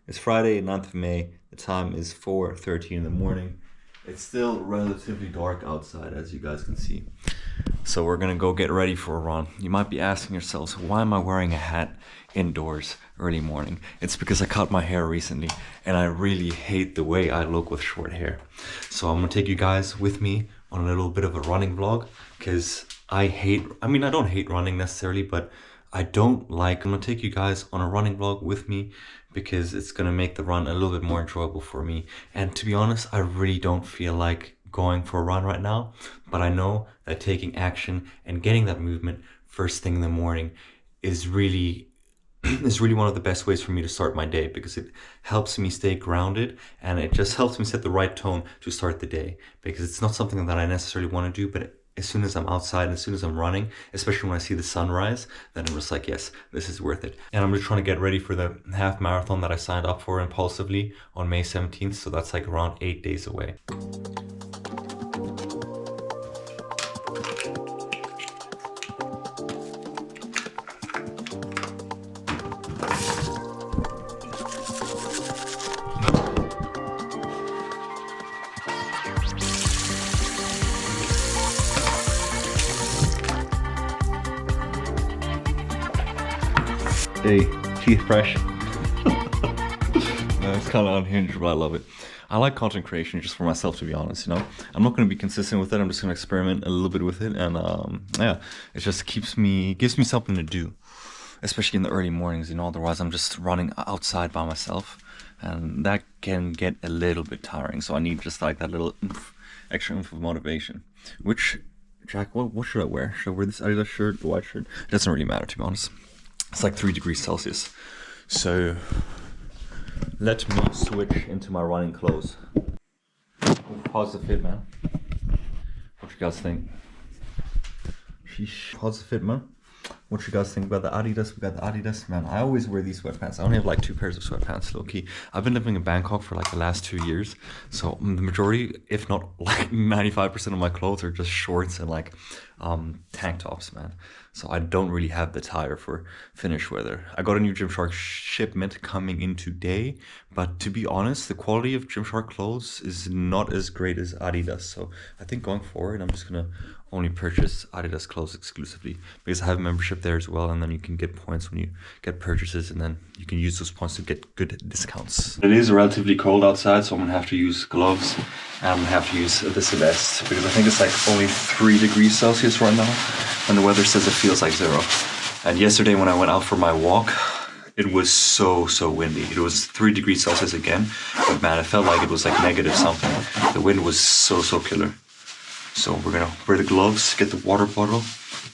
It's Friday, 9th of May. The time is 4:13 in the morning. It's still relatively dark outside, as you guys can see. So we're gonna go get ready for a run. You might be asking yourselves, why am I wearing a hat indoors early morning? It's because I cut my hair recently and I really hate the way I look with short hair. So I'm gonna take you guys with me on a little bit of a running vlog because I don't hate running necessarily, but I'm gonna take you guys on a running vlog with me because it's gonna make the run a little bit more enjoyable for me. And to be honest, I really don't feel like going for a run right now, but I know that taking action and getting that movement first thing in the morning is really is really one of the best ways for me to start my day, because it helps me stay grounded and it just helps me set the right tone to start the day, because it's not something that I necessarily want to do, but as soon as I'm outside, as soon as I'm running, especially when I see the sunrise, then I'm just like, yes, this is worth it. And I'm just trying to get ready for the half marathon that I signed up for impulsively on May 17th. So that's like around 8 days away. Hey, teeth fresh. It's kind of unhinged, but I love it. I like content creation just for myself, to be honest, you know. I'm not going to be consistent with it. I'm just going to experiment a little bit with it. And yeah, it just gives me something to do, especially in the early mornings, you know. Otherwise, I'm just running outside by myself. And that can get a little bit tiring. So I need just like that little extra oomph of motivation. Which, Jack, what should I wear? Should I wear this Adidas shirt, the white shirt? It doesn't really matter, to be honest. It's like 3 degrees Celsius. So let me switch into my running clothes. How's the fit, man? What you guys think? Sheesh. How's the fit, man? What you guys think about the Adidas? We got the Adidas, man. I always wear these sweatpants. I only have like 2 pairs of sweatpants, low key. I've been living in Bangkok for like the last 2 years. So the majority, if not like 95% of my clothes are just shorts and like tank tops, man. So I don't really have the tire for Finnish weather. I got a new Gymshark shipment coming in today, but to be honest, the quality of Gymshark clothes is not as great as Adidas. So I think going forward, I'm just gonna only purchase Adidas clothes exclusively, because I have a membership there as well, and then you can get points when you get purchases, and then you can use those points to get good discounts. It is relatively cold outside, so I'm gonna have to use gloves and I'm gonna have to use this vest, because I think it's like only 3 degrees Celsius right now, and the weather says it feels like 0. And yesterday when I went out for my walk, it was so windy. It was 3 degrees Celsius again, but man, it felt like it was like negative something. The wind was so killer. So we're gonna wear the gloves, get the water bottle,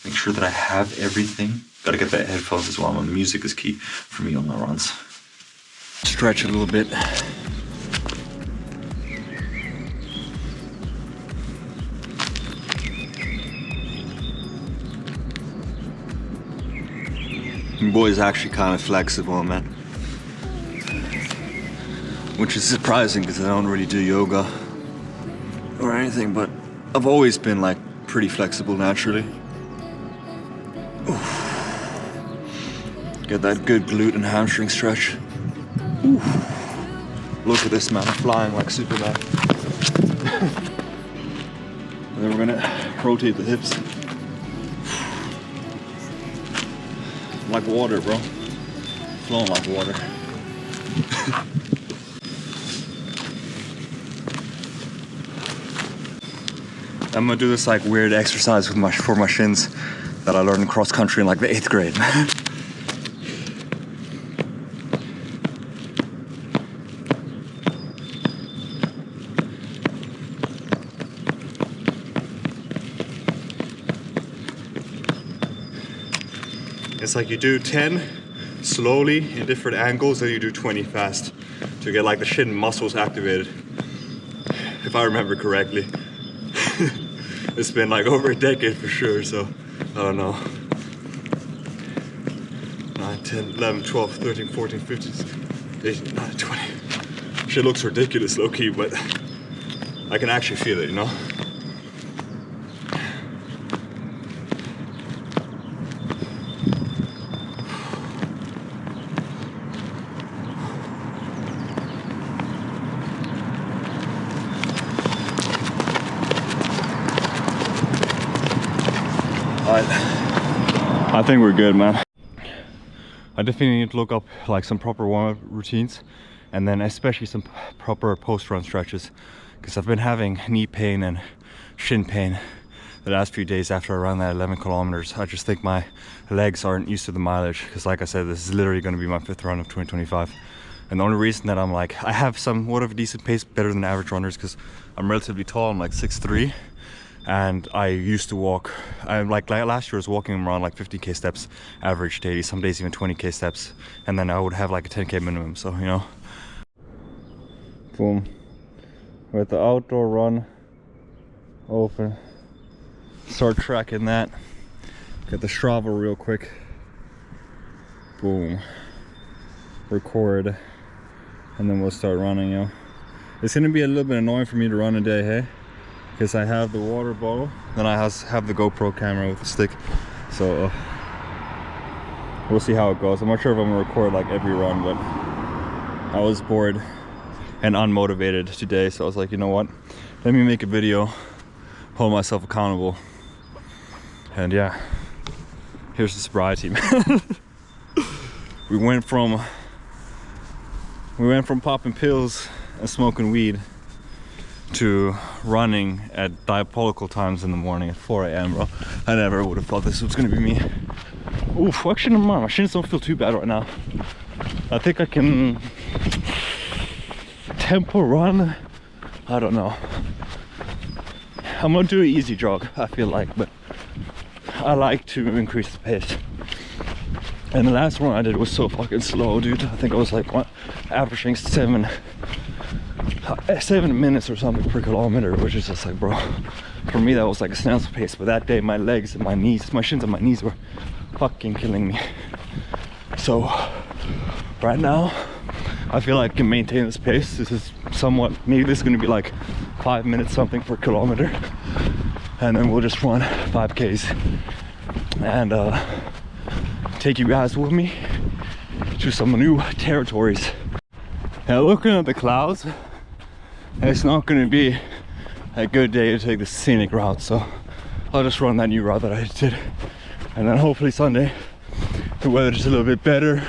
make sure that I have everything. Gotta get the headphones as well. The music is key for me on my runs. Stretch a little bit. Your boy is actually kind of flexible, man. Which is surprising because I don't really do yoga or anything, but I've always been like pretty flexible naturally. Oof. Get that good glute and hamstring stretch. Oof. Look at this, man, I'm flying like Superman. And then we're gonna rotate the hips. Like water, bro. Flowing like water. I'm gonna do this like weird exercise for my shins that I learned in cross country in like the 8th grade. It's like you do 10 slowly in different angles, then you do 20 fast to get like the shin muscles activated, if I remember correctly. It's been like over a decade for sure, so I don't know. 9, 10, 11, 12, 13, 14, 15, 18, 19, 20. Shit looks ridiculous low-key, but I can actually feel it, you know? I think we're good, man. I definitely need to look up like some proper warm-up routines, and then especially some proper post-run stretches, because I've been having knee pain and shin pain the last few days after I ran that 11 kilometers. I just think my legs aren't used to the mileage, because like I said, this is literally going to be my 5th run of 2025. And the only reason that I'm like, I have somewhat of a decent pace, better than average runners, because I'm relatively tall. I'm like 6'3", and I used to walk, like last year I was walking around like 50k steps average daily, some days even 20k steps, and then I would have like a 10k minimum. So, you know, boom, with the outdoor run open, start tracking that, get the Strava real quick, boom, record, and then we'll start running. You know, it's gonna be a little bit annoying for me to run a day, hey, because I have the water bottle, then I have the GoPro camera with the stick, so we'll see how it goes. I'm not sure if I'm gonna record like every run, but I was bored and unmotivated today, so I was like, you know what, let me make a video, hold myself accountable. And yeah, here's the sobriety, man. we went from popping pills and smoking weed to running at diabolical times in the morning at 4 a.m. bro. I never would have thought this was gonna be me. Oof, actually never mind, my shins don't feel too bad right now. I think I can tempo run, I don't know. I'm gonna do an easy jog, I feel like, but I like to increase the pace. And the last one I did was so fucking slow, dude. I think I was like, what, averaging 7 minutes or something per kilometer, which is just like, bro, for me that was like a snail's pace. But that day my legs and my knees, my shins and my knees were fucking killing me. So right now I feel like I can maintain this pace. This is somewhat, maybe this is gonna be like 5 minutes something per kilometer, and then we'll just run 5Ks and take you guys with me to some new territories. Now, looking at the clouds, it's not going to be a good day to take the scenic route, so I'll just run that new route that I did, and then hopefully Sunday the weather's just a little bit better,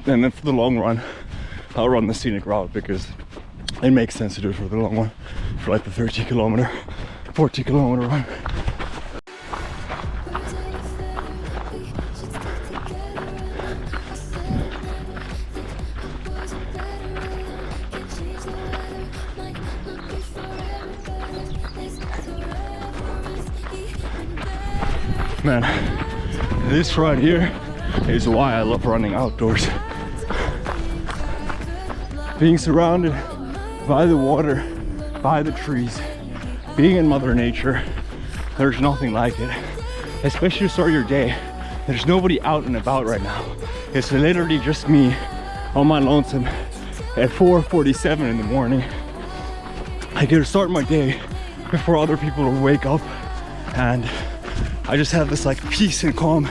and then for the long run I'll run the scenic route, because it makes sense to do it for the long one, for like the 40 kilometer run. Man, this right here is why I love running outdoors. Being surrounded by the water, by the trees, being in Mother Nature, there's nothing like it. Especially to start your day. There's nobody out and about right now. It's literally just me on my lonesome at 4:47 in the morning. I get to start my day before other people will wake up, and I just have this like peace and calm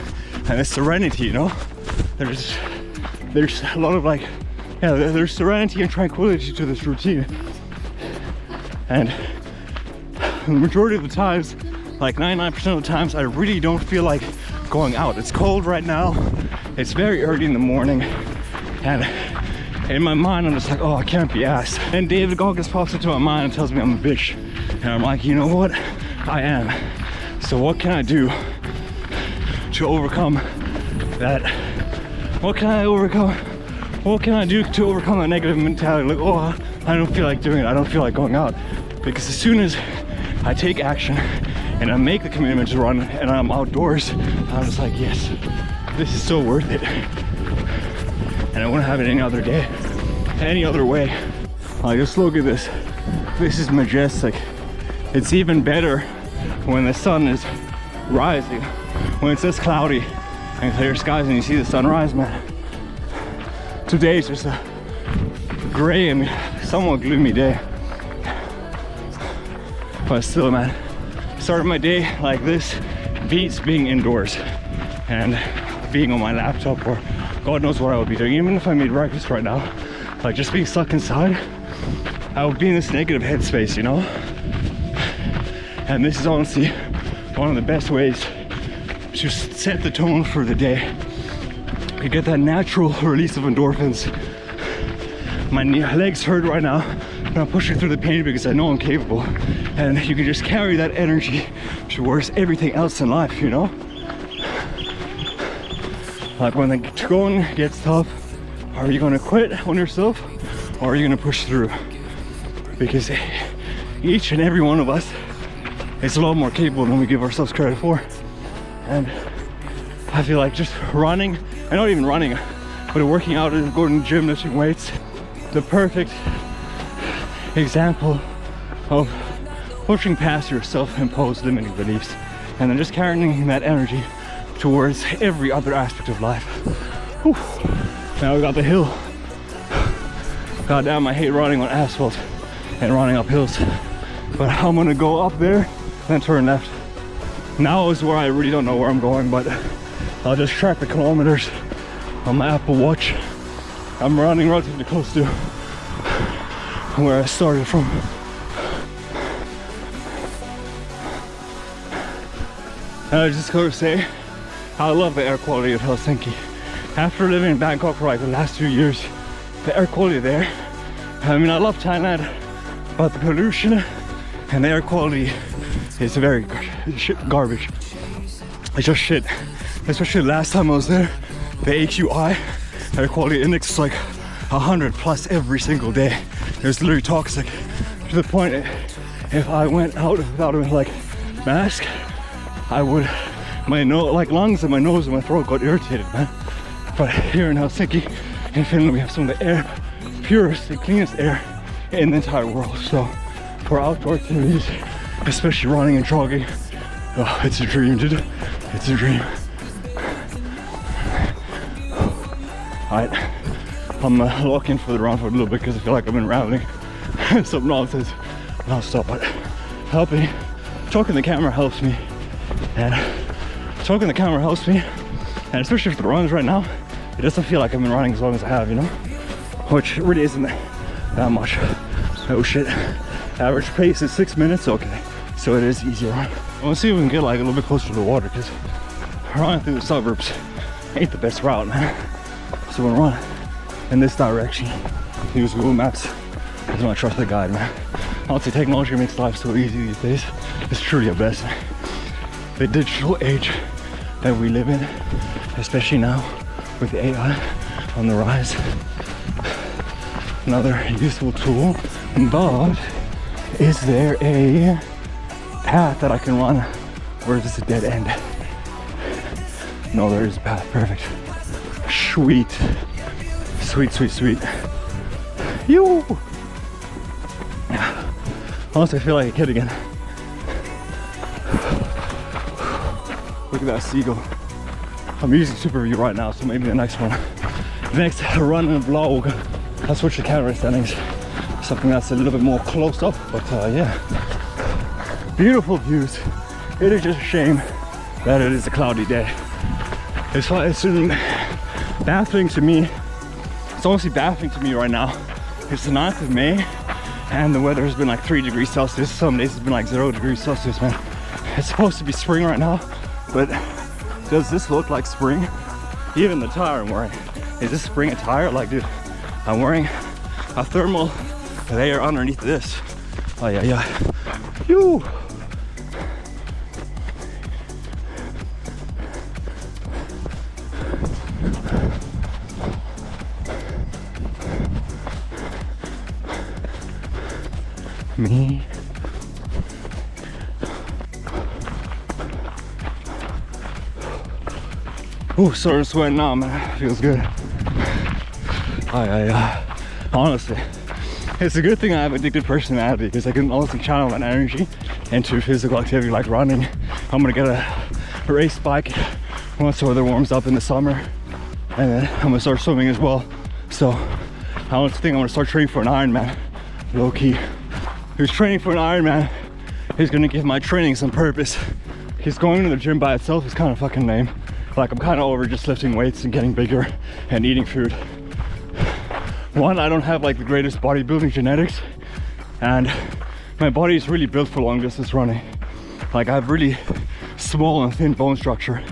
and this serenity, you know? There's a lot of like, yeah, there's serenity and tranquility to this routine. And the majority of the times, like 99% of the times, I really don't feel like going out. It's cold right now, it's very early in the morning, and in my mind I'm just like, oh, I can't be asked. And David Goggins pops into my mind and tells me I'm a bitch, and I'm like, you know what, I am. So what can I do to overcome that? What can I do to overcome that negative mentality? Like, oh, I don't feel like doing it, I don't feel like going out. Because as soon as I take action and I make the commitment to run and I'm outdoors, I'm just like, yes, this is so worth it. And I wouldn't have it any other day, any other way. Like, just look at this. This is majestic. It's even better when the sun is rising, when it's this cloudy and clear skies and you see the sunrise, man. Today's just a gray and somewhat gloomy day, but still, man, starting my day like this beats being indoors and being on my laptop, or God knows what I would be doing. Even if I made breakfast right now, like just being stuck inside, I would be in this negative headspace, you know? And this is honestly one of the best ways to set the tone for the day. You get that natural release of endorphins. My legs hurt right now, but I'm pushing through the pain because I know I'm capable. And you can just carry that energy towards everything else in life, you know? Like when the going gets tough, are you gonna quit on yourself or are you gonna push through? Because each and every one of us is a lot more capable than we give ourselves credit for. And I feel like just running, and not even running, but working out and going to the gym, lifting weights, the perfect example of pushing past your self-imposed limiting beliefs and then just carrying that energy towards every other aspect of life. Whew. Now we got the hill. God damn, I hate running on asphalt and running up hills. But I'm gonna go up there, then turn left. Now is where I really don't know where I'm going, but I'll just track the kilometers on my Apple Watch. I'm running relatively close to where I started from. And I just gotta say, I love the air quality of Helsinki. After living in Bangkok for like the last 2 years, the air quality there, I mean, I love Thailand, but the pollution and the air quality is very garbage. It's just shit. Especially last time I was there, the AQI, air quality index, is like 100 plus every single day. It was literally toxic to the point if I went out without a like mask, I would, my lungs and my nose and my throat got irritated, man. But here in Helsinki, in Finland, we have some of the air, purest and cleanest air in the entire world. So for outdoor activities, especially running and jogging, oh, it's a dream, dude. It's a dream. Alright, I'm locking for the round for a little bit because I feel like I've been rambling some nonsense non-stop, but helping, talking the camera helps me, and talking the camera helps me, and especially for the runs right now, it doesn't feel like I've been running as long as I have, you know, which really isn't that much. Oh shit, average pace is 6 minutes, okay, so it is easier. I want to see if we can get like a little bit closer to the water because running through the suburbs ain't the best route, man. So when I run in this direction, use Google Maps as my trusted guide, man. Honestly, technology makes life so easy these days. It's truly a blessing. The digital age that we live in, especially now with AI on the rise. Another useful tool, but is there a path that I can run or is this a dead end? No, there is a path, perfect. Sweet. Sweet, sweet, sweet. Yo! Honestly, I feel like a kid again. Look at that seagull. I'm using Super View right now, so maybe the next one. The next run and vlog, I'll switch the camera settings. Something that's a little bit more close up, but yeah. Beautiful views. It is just a shame that it is a cloudy day. It's baffling to me. It's honestly baffling to me right now. It's the 9th of May and the weather has been like 3 degrees Celsius. Some days it's been like 0 degrees Celsius, man. It's supposed to be spring right now, but does this look like spring? Even the attire I'm wearing. Is this spring attire? Like, dude, I'm wearing a thermal layer underneath this. Oh yeah, yeah. Yoo! Me. Oh, starting to sweat now, man. Feels good. Honestly, it's a good thing I have addicted personality because I can honestly channel that energy into physical activity like running. I'm gonna get a race bike once the weather warms up in the summer, and then I'm gonna start swimming as well. So I honestly think I'm gonna start training for an Ironman, low key. Who's training for an Ironman is gonna give my training some purpose. Because going to the gym by itself is kind of fucking lame. Like, I'm kind of over just lifting weights and getting bigger and eating food. One, I don't have like the greatest bodybuilding genetics, and my body is really built for long distance running. Like, I have really small and thin bone structure,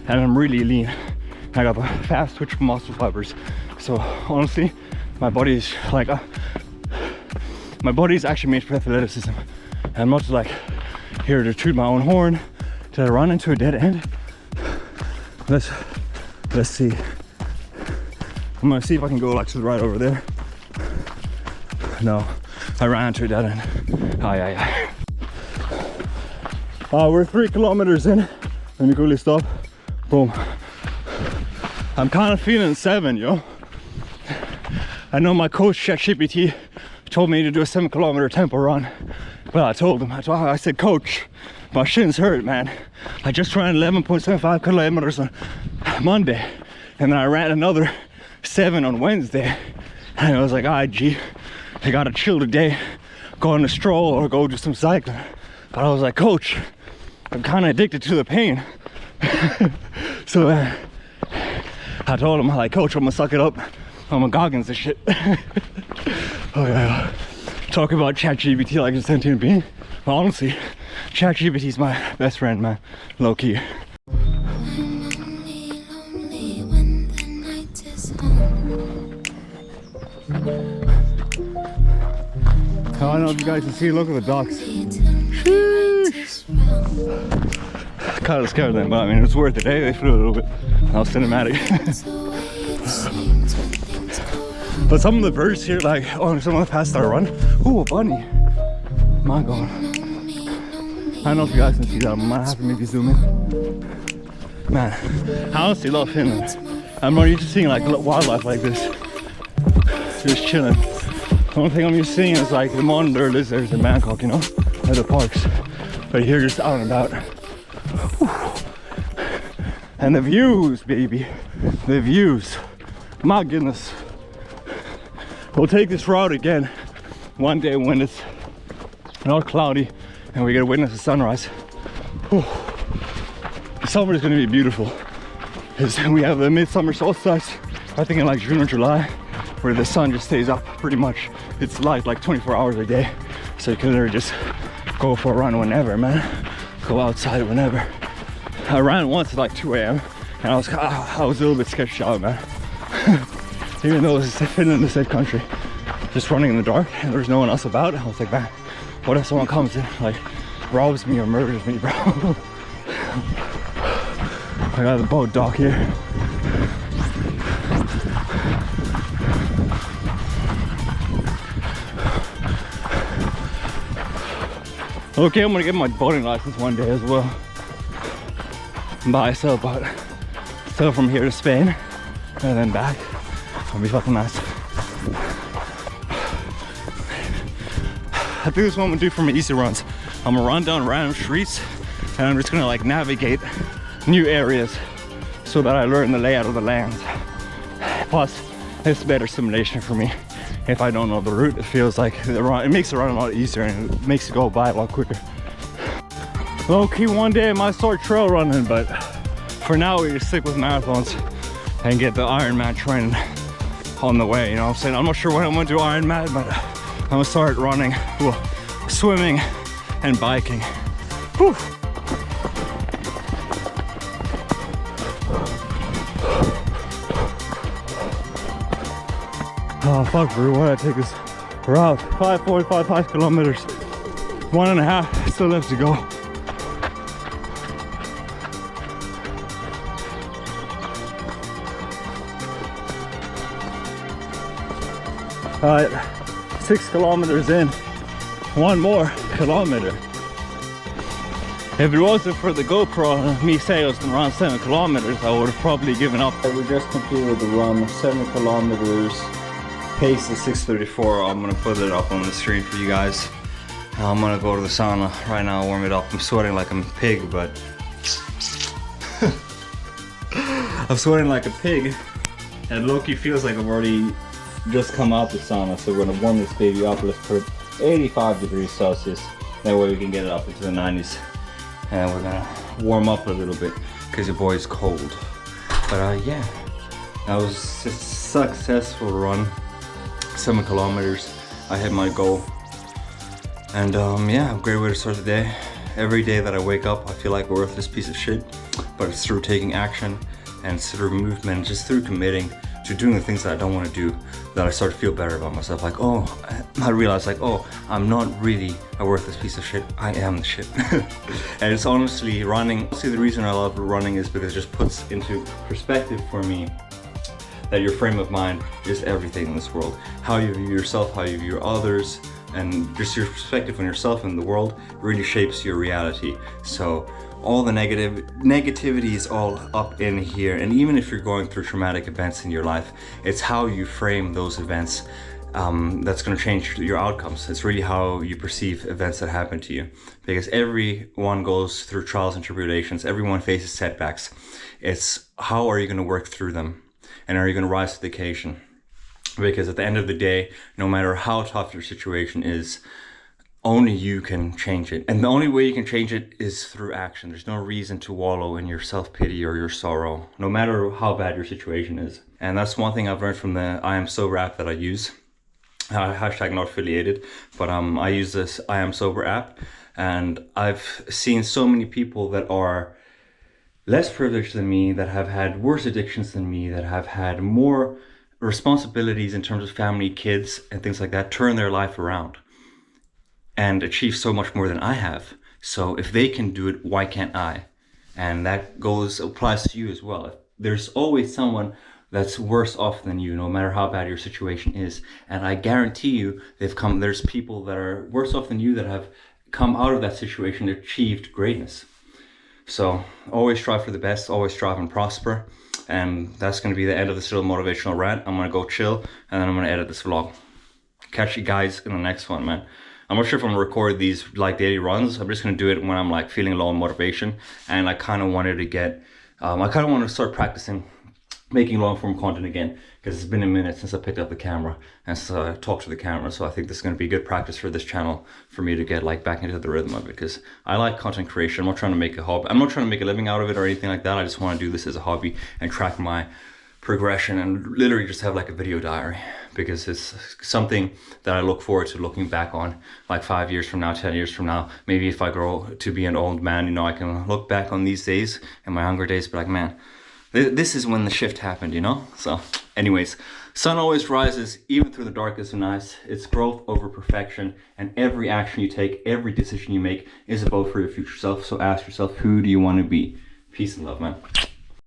and I'm really lean. I got the fast twitch muscle fibers. So honestly, my body is like, my body is actually made for athleticism. I'm not like here to toot my own horn. Did I run into a dead end? Let's see. I'm gonna see if I can go like to the right over there. No, I ran into a dead end. Aye. We're 3 kilometers in. Let me quickly stop. Boom. I'm kind of feeling 7, yo. I know my coach ChatGPT told me to do a 7-kilometer tempo run. Well, I told him, I said, coach, my shins hurt, man. I just ran 11.75 kilometers on Monday, and then I ran another 7 on Wednesday. And I was like, alright, G, I gotta chill today, go on a stroll or go do some cycling. But I was like, coach, I'm kind of addicted to the pain. So I told him, like, coach, I'm gonna suck it up. I'm a Goggins and shit. Oh yeah. Talk about ChatGPT like a sentient being. Honestly, ChatGPT is my best friend, man. Low key. I don't know if you guys can see, look at the ducks. Kind of scared them, but I mean, it's worth it, eh? They flew a little bit. That was cinematic. But some of the birds here, like, oh, some of the paths that I run. Ooh, a bunny. My God. I don't know if you guys can see that. I might have to maybe zoom in. Man, I honestly love Finland. I'm not used to seeing like wildlife like this. Just chilling. The only thing I'm used to seeing is like the monitor lizards in Bangkok, you know, at the parks. But here, just out and about. Whew. And the views, baby. The views. My goodness. We'll take this route again one day when it's not cloudy and we get to witness the sunrise. Whew. The summer is going to be beautiful. We have the midsummer solstice, I think in like June or July, where the sun just stays up pretty much. It's light like 24 hours a day. So you can literally just go for a run whenever, man. Go outside whenever. I ran once at like 2 a.m. and I was a little bit sketched out, man. Even though it's Finland, a safe country, just running in the dark and there's no one else about. I was like, man, what if someone comes in, like, robs me or murders me, bro? I got the boat dock here. Okay, I'm gonna get my boating license one day as well. Buy a sailboat. Sail from here to Spain and then back. It'll be fucking nice. I think this is what I'm gonna do for my easy runs. I'm gonna run down random streets and I'm just gonna like navigate new areas so that I learn the layout of the land. Plus, it's better simulation for me. If I don't know the route, it feels like it makes the run a lot easier and it makes it go by a lot quicker. Low key, one day I might start trail running, but for now we just stick with marathons and get the Ironman training on the way, you know what I'm saying? I'm not sure when I'm gonna do Ironman, but I'm gonna start running, swimming and biking. Whew. Oh fuck, bro, why did I take this route? 5 kilometers, 1.5 still left to go. Alright, 6 kilometers in, 1 more kilometer. If it wasn't for the GoPro, me saying it was around 7 kilometers, I would have probably given up. We just completed the run, 7 kilometers, pace is 6:34. I'm gonna put it up on the screen for you guys. I'm gonna go to the sauna right now, warm it up. I'm sweating like I'm a pig, but I'm sweating like a pig, and Loki feels like I've already just come out the sauna. So we're gonna warm this baby up. Let's put 85 degrees Celsius. That way we can get it up into the 90s. And we're gonna warm up a little bit because your boy's cold. But yeah, that was a successful run. 7 kilometers. I hit my goal. And yeah, great way to start the day. Every day that I wake up, I feel like a worthless piece of shit. but it's through taking action and it's through movement, just through committing to doing the things that I don't want to do, that I start to feel better about myself. Like, oh, I realize like, oh, I'm not really a worthless piece of shit. I am the shit. And it's honestly running. See, the reason I love running is because it just puts into perspective for me that your frame of mind is everything in this world. How you view yourself, how you view others, and just your perspective on yourself and the world really shapes your reality. So all the negativity is all up in here. And even if you're going through traumatic events in your life, it's how you frame those events that's going to change your outcomes. It's really how you perceive events that happen to you, because everyone goes through trials and tribulations. Everyone faces setbacks. It's how are you going to work through them, and are you going to rise to the occasion? Because at the end of the day, no matter how tough your situation is, only you can change it. And the only way you can change it is through action. There's no reason to wallow in your self-pity or your sorrow, no matter how bad your situation is. And that's one thing I've learned from the I Am Sober app that I use. Hashtag not affiliated, but I use this I Am Sober app, and I've seen so many people that are less privileged than me, that have had worse addictions than me, that have had more responsibilities in terms of family, kids, and things like that, turn their life around and achieve so much more than I have. So if they can do it, why can't I? And that applies to you as well. There's always someone that's worse off than you, no matter how bad your situation is. And I guarantee you, there's people that are worse off than you that have come out of that situation and achieved greatness. So always strive for the best, always strive and prosper. And that's going to be the end of this little motivational rant. I'm going to go chill, and then I'm going to edit this vlog. Catch you guys in the next one, man. I'm not sure if I'm gonna record these like daily runs. I'm just gonna do it when I'm like feeling low on motivation, and I kind of wanted to get, I kind of want to start practicing making long form content again, because it's been a minute since I picked up the camera and since I talked to the camera. So I think this is going to be good practice for this channel for me to get like back into the rhythm of it, because I like content creation. I'm not trying to make a hobby. I'm not trying to make a living out of it or anything like that. I just want to do this as a hobby and track my progression and literally just have like a video diary, because it's something that I look forward to looking back on like 5 years from now, 10 years from now. Maybe if I grow to be an old man, you know, I can look back on these days and my younger days, be like, man, this is when the shift happened, you know? So anyways, sun always rises even through the darkest of nights. It's growth over perfection, and every action you take, every decision you make is about for your future self. So ask yourself, who do you want to be? Peace and love, man.